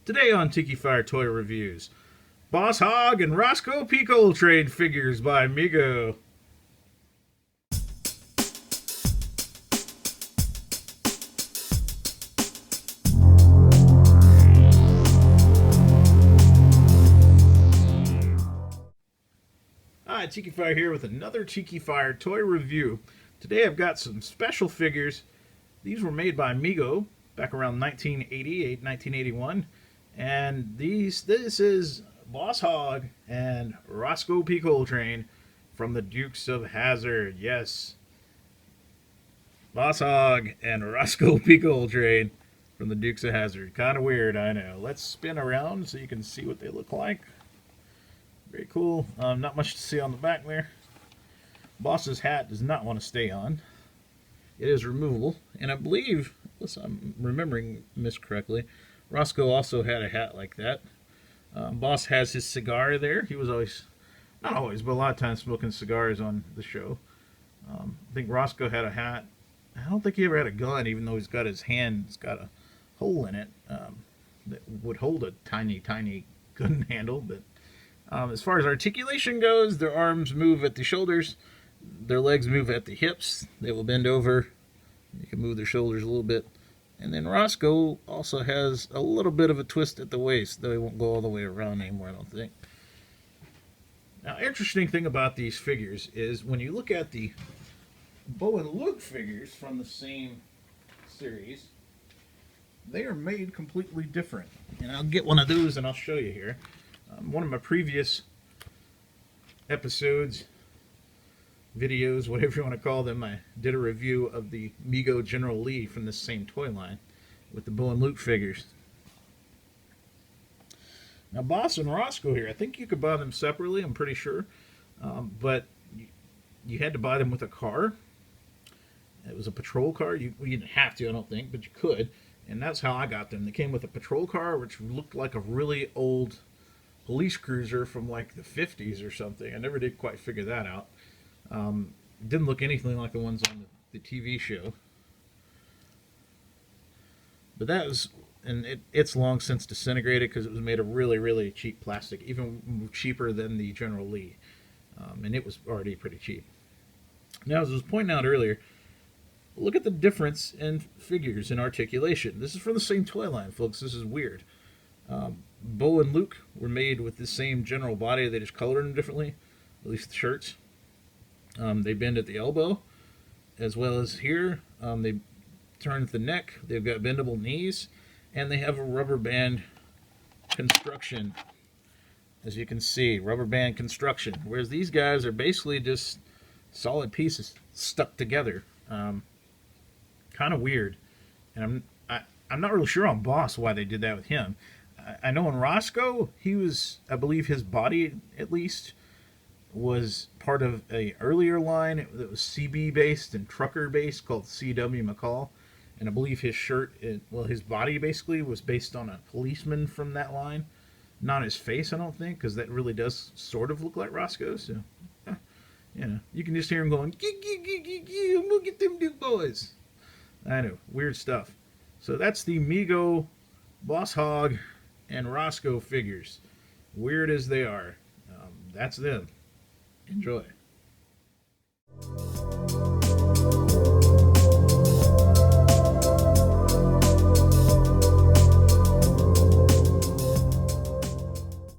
Today on Tikifire Toy Reviews, Boss Hogg and Roscoe P. Coltrane figures by Mego. Hi, Tikifire here with another Tikifire Toy Review. Today I've got some special figures. These were made by Mego back around 1988, 1981. And this is Boss Hogg and Roscoe P. Coltrane from the Dukes of Hazzard. Yes, Boss Hogg and Roscoe P. Coltrane from the Dukes of Hazzard. Kind of weird, I know. Let's spin around so you can see what they look like. Very cool. Not much to see on the back there. Boss's hat does not want to stay on. It is removable, and I believe, unless I'm remembering this correctly, Roscoe also had a hat like that. Boss has his cigar there. He was always, not always, but a lot of times smoking cigars on the show. I think Roscoe had a hat. I don't think he ever had a gun, even though he's got his hand, it's got a hole in it that would hold a tiny, tiny gun handle. But as far as articulation goes, their arms move at the shoulders. Their legs move at the hips. They will bend over. You can move their shoulders a little bit. And then Roscoe also has a little bit of a twist at the waist, though he won't go all the way around anymore, I don't think. Now, interesting thing about these figures is when you look at the Bo and Luke figures from the same series, they are made completely different. And I'll get one of those and I'll show you here. One of my previous episodes, videos, whatever you want to call them, I did a review of the Mego General Lee from this same toy line with the Bo and Luke figures. Now, Boss and Roscoe here, I think you could buy them separately, I'm pretty sure, but you had to buy them with a car. It was a patrol car. You didn't have to, I don't think, but you could, and that's how I got them. They came with a patrol car, which looked like a really old police cruiser from like the 50s or something. I never did quite figure that out. Didn't look anything like the ones on the TV show. But that was, and it's long since disintegrated because it was made of really, really cheap plastic, even cheaper than the General Lee. And it was already pretty cheap. Now, as I was pointing out earlier, look at the difference in figures and articulation. This is from the same toy line, folks. This is weird. Bo and Luke were made with the same general body. They just colored them differently, at least the shirts. They bend at the elbow, as well as here. They turn at the neck. They've got bendable knees, and they have a rubber band construction. As you can see, rubber band construction. Whereas these guys are basically just solid pieces stuck together. Kind of weird. And I'm not really sure on Boss why they did that with him. I know in Roscoe, he was, I believe his body at least was part of a earlier line that was CB based and trucker based called C.W. McCall, and I believe his shirt, well, his body basically was based on a policeman from that line, not his face, I don't think, because that really does sort of look like Roscoe. So, you know, you can just hear him going, I'm gonna get them Duke boys. I know, weird stuff. So that's the Mego, Boss Hogg, and Roscoe figures. Weird as they are, that's them. Enjoy.